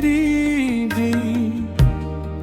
हीरी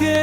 के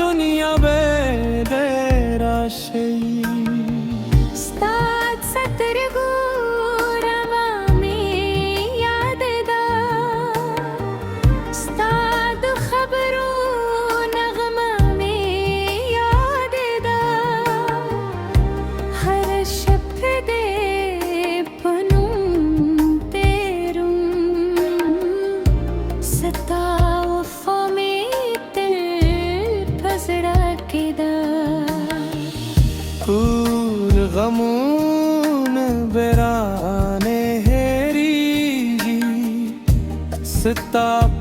दुनिया बेदेरा शे स्तात सतरगो रवा में याद दा स्तात खबरों नगमा में याद दा हर शब्द दे पनुं तेरुं सता वफा में दिल पसड़ा के दा फूल गमून बेराने हेरी सता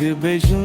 गबेजन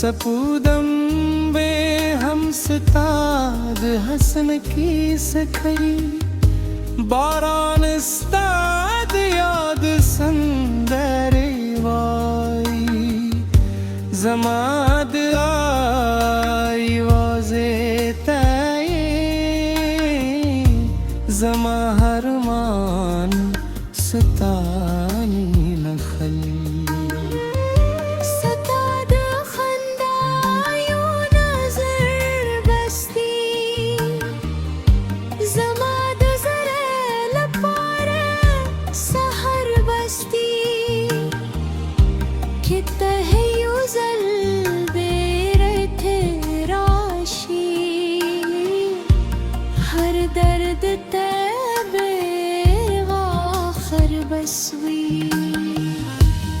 सपूदम बे हम सिताद हसन की सखई बारान स्ताद याद संदरे वाई जमाद आई वाजे तये जमा हरमान सतानी नखली दर्द तबे आखिर बसवी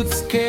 उसके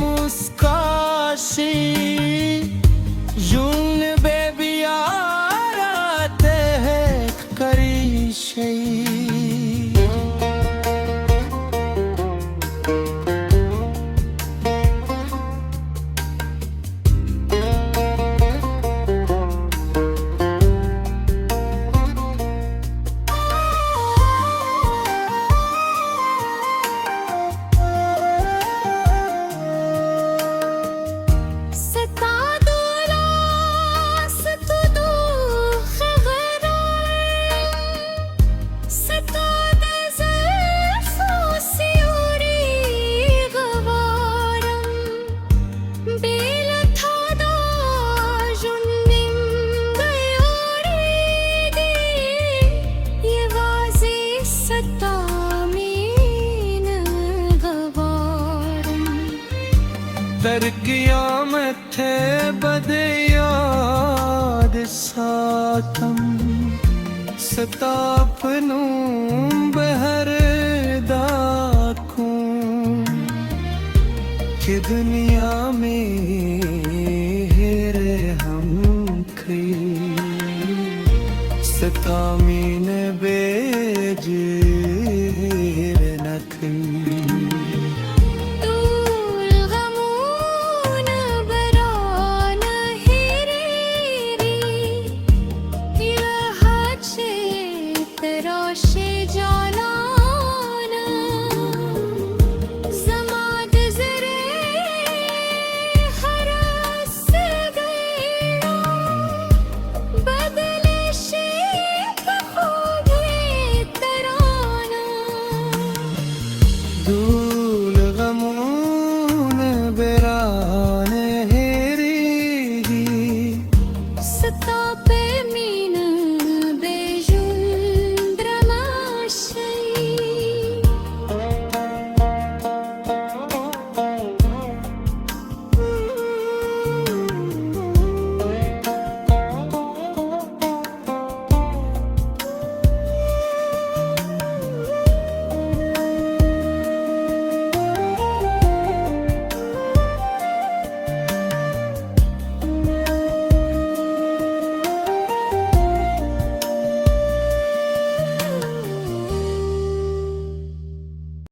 मुस्काशी जून बेबी आराते है करी शई तर क़यामत बदे याद सातम सतापनूं बहर दाखूं कि दुनिया में हेरे हम खी सतामी